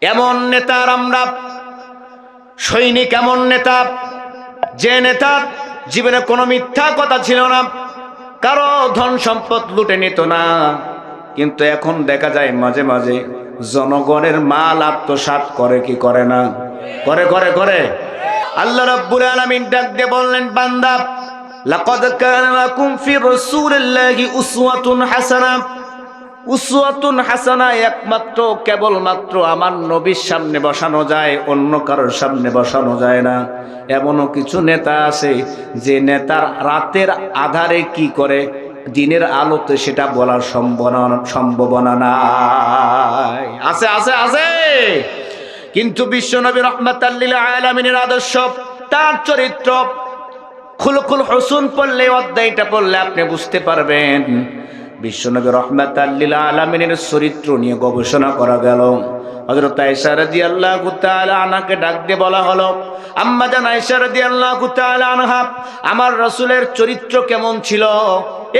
এমন নেতার আমরা সৈনিক, এমন নেতা যে নেতার জীবনে কোনো মিথ্যা কথা ছিল না, কারো ধন সম্পদ লুটে নিত না, কিন্তু এখন দেখা যায় মাঝে মাঝে জনগণের মাল আত্মসাৎ করে কি করে না? করে করে করে। আল্লাহ রাব্বুল আলামিন ডাক দিয়ে বললেন, বান্দা লাকাদ কানা লাকুম ফি রাসূলিল্লাহি উসওয়াতুন হাসানা। উসওয়াতুন হাসানা একমাত্র কেবলমাত্র আমার নবীর সামনে বসানো যায়, অন্য কারোর সামনে বসানো যায় না। এমনও কিছু নেতা আছে যে নেতার রাতের আধারে কি করে, দিনের আলোতে সেটা বলার সম্ভাবনা নাই। আছে আছে আছে। কিন্তু বিশ্বনবী রাহমাতাল লিল আলামিনের আদর্শ, তার চরিত্র, খুলুকুল হুসন পড়লে, অধ্যায়টা পড়লে আপনি বুঝতে পারবেন বিশ্বনবী রাহমাতাল লিল আলামিনের চরিত্র নিয়ে গবেষণা করা গেল। হযরত আয়েশা রাদিয়াল্লাহু তাআলা আনহাকে ডাক দিয়ে বলা হলো, আম্মা জান আয়েশা রাদিয়াল্লাহু তাআলা আনহা, আমার রাসূলের চরিত্র কেমন ছিল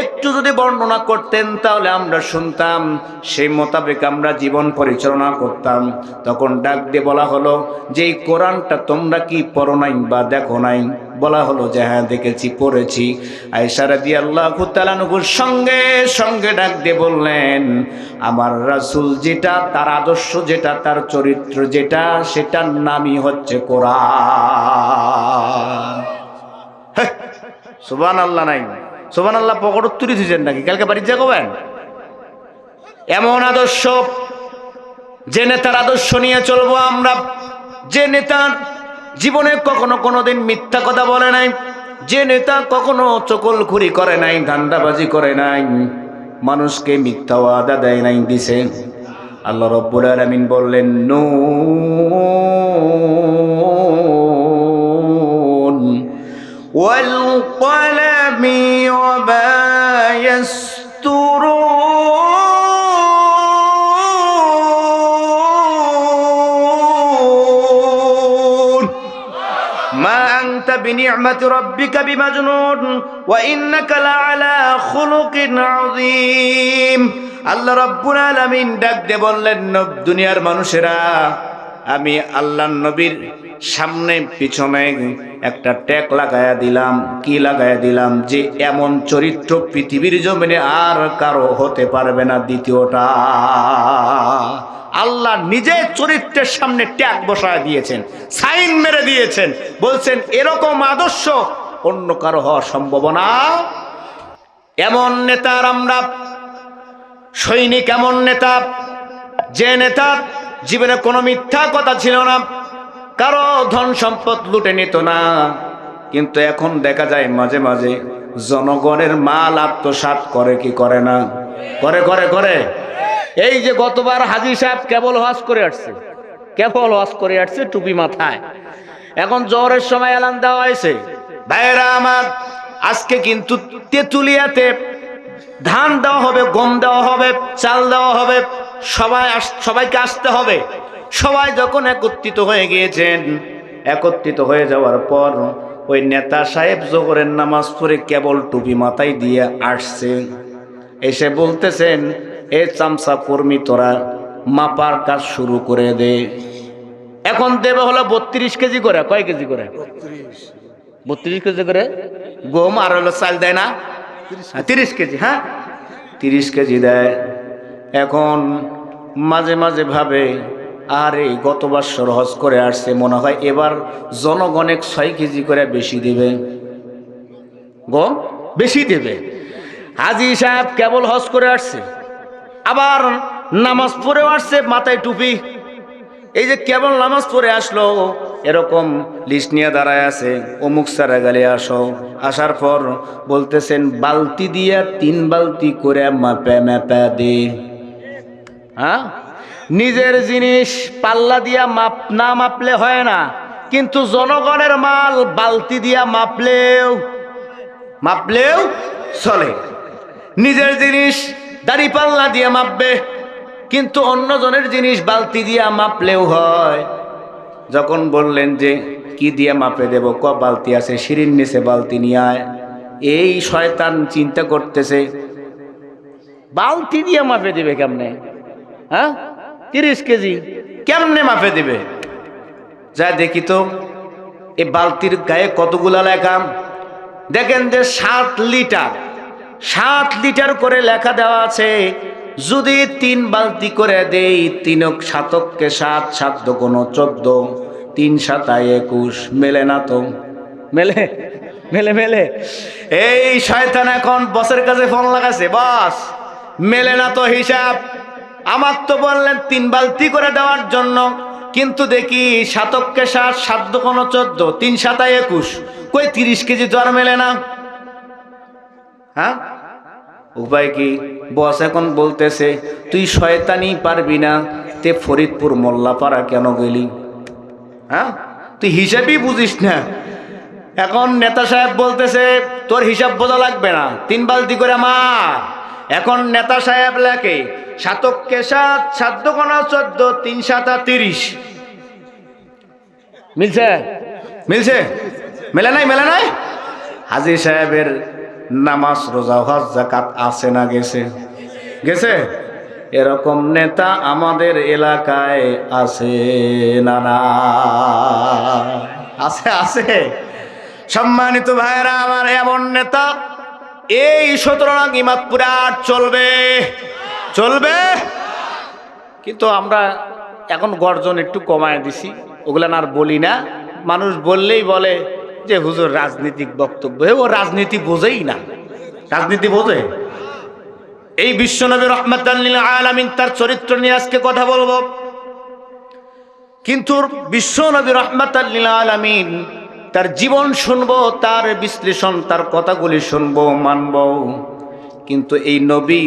একটু যদি বর্ণনা করতেন তাহলে আমরা শুনতাম, সেই মোতাবেক আমরা জীবন পরিচালনা করতাম। তখন ডাক দিয়ে বলা হলো যে এই কোরআনটা তোমরা কি পড়ো নাই বা দেখো নাই? বলা হলো যে হ্যাঁ দেখেছি, পড়েছি। আয়েশা রাদিয়াল্লাহু তাআলা আনহুর সঙ্গে সঙ্গে ডাক দিয়ে বললেন, আমার রাসূল যেটা, তার আদর্শ যেটা, তার চরিত্র যেটা, সেটার নামই হচ্ছে কোরআন। সুবহানাল্লাহ নাই? সুবহানাল্লাহ পকেটত তুলি দিয়েছেন নাকি? কালকে বাড়ি যাবেন? এমন আদর্শ, যে নেতার আদর্শ নিয়ে চলবো আমরা, যে নেতার জীবনে কখনো কোনোদিন মিথ্যা কথা বলে নাই, যে নেতা কখনো চকলখুরি করে নাই, ধান্দাবাজি করে নাই, মানুষকে মিথ্যা ওয়াদা দেয় নাই, দিছে। আল্লাহ রাব্বুল আলামিন বললেন, নুন ওয়াল কলামি ওয়া মা ইয়াসতুরুন মা আনতা বিনি'মাতি রাব্বিকা বিমাজনুন ওয়া ইন্নাকা লা'আলা খুলুকিন আযীম। আল্লাহ রাব্বুল আলামিন ডাক দিয়ে বললেন, দুনিয়ার মানুষেরা, আমি আল্লাহর নবীর সামনে পিছনে একটা ট্যাগ লাগায়া দিলাম। কি লাগায়া দিলাম? যে এমন চরিত্র পৃথিবীর জমিনে আর কারো হতে পারবে না দ্বিতীয়টা। আল্লাহ নিজে চরিত্রের সামনে ট্যাগ বসায় দিয়েছেন, সাইন মেরে দিয়েছেন, বলছেন এরকম আদর্শ অন্য কারো হওয়া সম্ভব না। এমন নেতার আমরা সৈনিক, এমন নেতা যে নেতার জীবনে কোনো মিথ্যা কথা ছিল না, কারো ধন সম্পদ লুটে নিত না, কিন্তু এখন দেখা যায় মাঝে মাঝে জনগণের মাল আত্মসাৎ করে কি করে না? করে করে করে। এই যে গতবার হাজী সাহেব কেবল হজ করে আসছে, কেবল হজ করে আসছে টুপি মাথায়। এখন জোহরের সময় এলান দেওয়া হয়েছে, ভাইরা আমার আজকে কিন্তু তেঁতুলিয়াতে ধান দেওয়া হবে, গম দেওয়া হবে, চাল দেওয়া হবে, সবাইকে আসতে হবে। সবাই যখন একত্রিত হয়ে গিয়েছেন, একত্রিত হয়ে যাওয়ার পর ওই নেতা সাহেব জোহরের নামাজ পড়ে কেবল টুপি মাথায় দিয়ে আসছে, এসে বলতেছেন, এ চামচা কর্মী তোরা মাপার কাজ শুরু করে দে। এখন দেবে হলো 32 কেজি করে। কয় কেজি করে? 32 কেজি করে গম, আর হলো চাল দেয় না 30 কেজি। হ্যাঁ 30 কেজি দেয়। এখন মাঝে মাঝে ভাবে, আরে গত বছর হজ করে আসছে, মনে হয় এবার জনগণের 6 কেজি করে বেশি দিবে, গম বেশি দেবে। হাজী সাহেব কেবল হজ করে আসছে, আবার নামাজ পড়েও আসছে, মাথায় টুপি। এই যে কেবল নামাজ পড়ে আসলো, এরকম লিস্ট নিয়ে দাঁড়ায় আছে, অমুক সারা গেলে আসো। আসার পর বলতেছেন, বালতি দিয়া 3 বালতি করে মাপে মাপে দে। হ্যাঁ, নিজের জিনিস পাল্লা দিয়া না মাপলে হয় না, কিন্তু জনগণের মাল বালতি দিয়া মাপলেও চলে। নিজের জিনিস দাড়ি পাল্লা দিয়ে মাপবে, কিন্তু অন্যজনের জিনিস বালতি দিয়া মাপলেও হয়। যখন বললেন যে কি দিয়ে মাপে দেব, বালতি আছে, সিঁড়ির নিচে বালতি নিয়ে আয়। এই শয়তান চিন্তা করতেছে বালতি দিয়ে মাপে দিবে কেমনে? হ্যাঁ 30 কেজি কেমনে মাপে দিবে? যা দেখি তো এই বালতির গায়ে কতগুলা লেখা। দেখেন যে 7 লিটার, 7 লিটার করে লেখা দেওয়া আছে। যদি 3 বালতি করে দেই, 3 7কে 7, 7 দুগুণ 14, 3 7 21, মেলে না তো? মেলে মেলে মেলে? এই শয়তান এখন বসের কাছে ফোন লাগাছে, বস মেলে না তো হিসাব। আমার তো বললেন 3 বালতি করে দেওয়ার জন্য, কিন্তু দেখি 7কে 7, 7 দুগুণ 14, 3 7 21, কই 30 কেজি তো আর মেলে না। হ্যাঁ, উপায় কি? বস এখন বলতেছে তুই শয়তানি পারবি না, তে ফরিদপুর মোল্লাপাড়া কেন গেলি? হ্যাঁ, তুই হিসাবই বুঝিস না। এখন নেতা সাহেব বলতেছে তোর হিসাব বোঝা লাগবে না, 3 বালতি করে মার। এখন নেতা সাহেব লেখে 7কে 7, 7 দুগুণ 14, 3 7 30। মিলছে? মিলছে? মেলে নাই? মেলে নাই? হাজী সাহেবের নামাজ রোজা হজ যাকাত আছে না গেছে? গেছে? এরকম নেতা আমাদের এলাকায় আছে না? না আছে, আছে। সম্মানিত ভাইরা আমার, এমন নেতা এই 17 নং ইমাদপুরে আর চলবে? চলবে? কিন্তু আমরা এখন গর্জন একটু কমায় দিছি, ওগুলা আর বলি না। মানুষ বললেই বলে যে হুজুর রাজনীতিক বক্তব্য, ও রাজনীতি বোঝেই না। রাজনীতি বোঝে? এই বিশ্বনবী রাহমাতাল লিল আলামিন তার চরিত্র নিয়ে আজকে কথা বলবো। কিন্তু বিশ্বনবী রাহমাতাল লিল আলামিন তার জীবন শুনবো, তার বিশ্লেষণ, তার কথাগুলি শুনবো, মানবো। কিন্তু এই নবী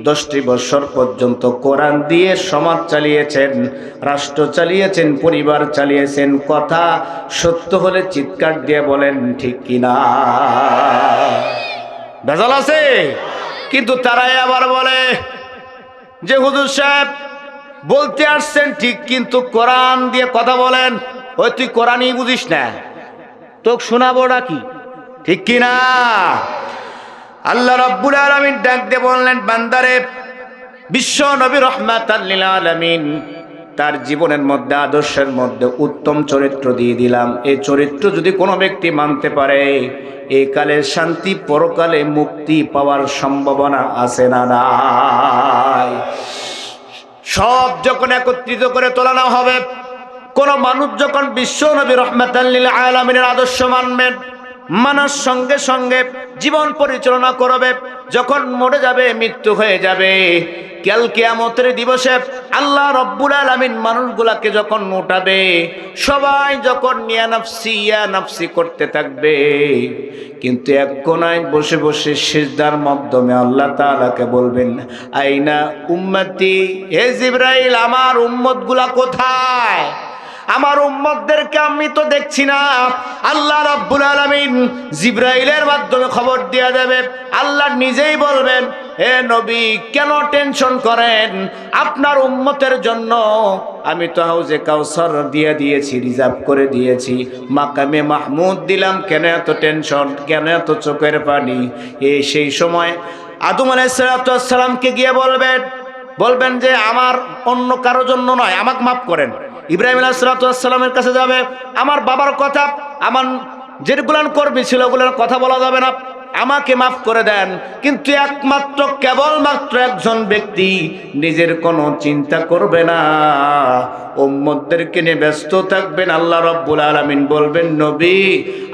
10টি বছর পর্যন্ত কোরআন দিয়ে সমাজ চালিয়েছেন, রাষ্ট্র চালিয়েছেন, পরিবার চালিয়েছেন। কথা সত্য হলে চিৎকার দিয়ে বলেন ঠিক কিনা? ভেজাল আছে? কিন্তু তারাই আবার বলে যে হুজুর সাহেব বলতে আসছেন ঠিক, কিন্তু কোরআন দিয়ে কথা বলেন। ওই তুই কোরআনই বুঝিস না, তোকে শোনাবো নাকি? ঠিক কিনা? আল্লাহ রাব্বুল আলামিন ডাক দিয়ে বললেন, বান্দারে, বিশ্ব নবী রাহমাতাল লিল আলামিন তার জীবনের মধ্যে, আদর্শের মধ্যে উত্তম চরিত্র দিয়ে দিলাম। এই চরিত্র যদি কোনো ব্যক্তি মানতে পারে, এই কালে শান্তি, পরকালে মুক্তি পাওয়ার সম্ভাবনা আছে না নাই? সব যখন একত্রিত করে তোলানো হবে, কোন মানুষ যখন বিশ্ব নবী রাহমাতাল লিল আলামিনের আদর্শ মানবেন, মানার সঙ্গে সঙ্গে জীবন পরিচালনা করবে, যখন মরে যাবে, মৃত্যু হয়ে যাবে, কাল কিয়ামতের দিবসে আল্লাহ রাব্বুল আলামিন মানুষগুলাকে যখন উঠাবে, সবাই যখন ইয়া নাফসি করতে থাকবে, কিন্তু এক কোনায় বসে বসে সিজদার মাধ্যমে আল্লাহ তাআলাকে বলবেন, আইনা উম্মতি, হে জিবরাইল, আমার উম্মতগুলা কোথায়? আমার উম্মতদেরকে আমি তো দেখছি না। আল্লাহ রাব্বুল আলামিন জিবরাইলের মাধ্যমে খবর দেয়া যাবে। আল্লাহ নিজেই বলবেন, হে নবী, কেন টেনশন করেন? আপনার উম্মতের জন্য আমি তো হাউজে কাউসার দিয়ে দিয়েছি, রিজার্ভ করে দিয়েছি, মাকামে মাহমুদ দিলাম, কেন এত টেনশন, কেন এত চোখের পানি? সেই সময় আদম আলাইহিস সালামকে গিয়ে বলবেন যে আমার অন্য কারোর জন্য নয়, আমাকে মাফ করেন। ইব্রাহিম আলাইহিস সালামের কাছে যাবে, আমার বাবার কথা, আমার যেগুলান কর্মী ছিল ওগুলোর কথা বলা যাবে না, আমাকে মাফ করে দেন। কিন্তু একমাত্র কেবলমাত্র একজন ব্যক্তি নিজের কোনো চিন্তা করবে না, উম্মতদেরকে নিয়ে ব্যস্ত থাকবেন। আল্লাহ রাব্বুল আলামিন বলবেন, নবী,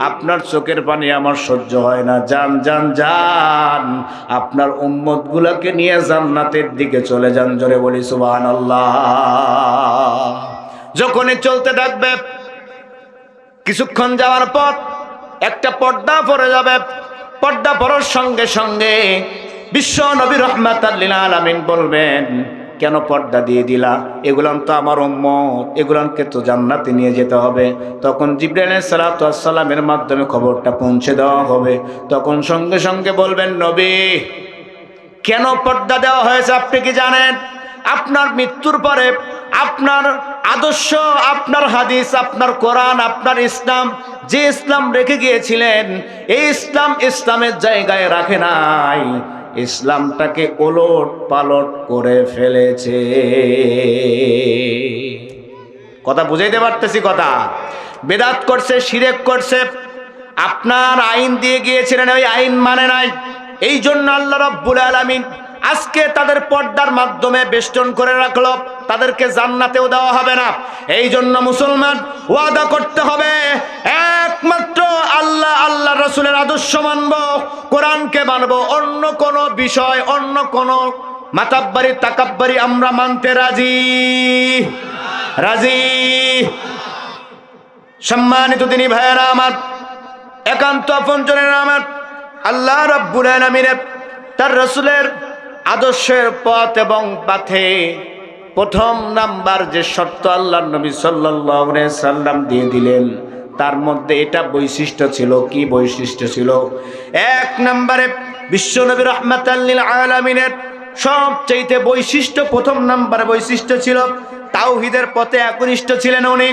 আপনার চোখের পানি আমার সহ্য হয় না, যান যান যান, আপনার উম্মতগুলোকে নিয়ে জান্নাতের দিকে চলে যান। জোরে বলি সুবহানাল্লাহ। যখনই চলতে থাকবে, কিছুক্ষণ যাওয়ার পর একটা পর্দা পড়ে যাবে। পর্দা পড়ার সঙ্গে সঙ্গে বিশ্ব নবী রাহমাতাল লিল আলামিন বলবেন, কেন পর্দা দিয়ে দিলা? এগুলান তো আমার উম্মত, এগুলানকে তো জান্নাতে নিয়ে যেতে হবে। তখন জিবরাইল আলাইহিস সালামের মাধ্যমে খবরটা পৌঁছে দেওয়া হবে। তখন সঙ্গে সঙ্গে বলবেন, নবী, কেন পর্দা দেওয়া হয়েছে আপনি কি জানেন? আপনার মৃত্যুর পরে আপনার আদর্শ, আপনার হাদিস, আপনার কোরআন, আপনার ইসলাম, যে ইসলাম রেখে গিয়েছিলেন, এই ইসলামের জায়গায় রাখে নাই, ইসলামটাকে ওলট পালট করে ফেলেছে। কথা বুঝাইতে পারতেছি কথা? বেদাত করছে, শিরক করছে, আপনার আইন দিয়ে গিয়েছিলেন, ওই আইন মানে নাই। এই জন্য আল্লাহ রাব্বুল আলামিন আজকে তাদের পর্দার মাধ্যমে বেষ্টন করে রাখলো, তাদেরকে জান্নাতেও দেওয়া হবে না। এই জন্য মুসলমান ওয়াদা করতে হবে, একমাত্র আল্লাহ, আল্লাহ রাসূলের আদর্শ মানব, কোরআনকে মানব, অন্য কোন বিষয়, অন্য কোন মাতাব্বারি তাকাব্বারি আমরা মানতে রাজি রাজি। সম্মানিত দিনী ভাইয়েরা আমার, একান্ত আপনজনেরা আমার, আল্লাহ রাব্বুল আলামিন তার রাসূলের আদর্শের পথ এবং পথে প্রথম নাম্বার যে শর্ত আল্লাহর নবী সাল্লাল্লাহু আলাইহি সাল্লাম দিয়ে দিলেন, তার মধ্যে এটা বৈশিষ্ট্য ছিল। কি বৈশিষ্ট্য ছিল? এক নম্বরে বিশ্বনবী রাহমাতাল লিল আলামিনের সবচেয়ে বৈশিষ্ট্য, প্রথম নাম্বার বৈশিষ্ট্য ছিল তাওহীদের পথে একনিষ্ঠ ছিলেন উনি।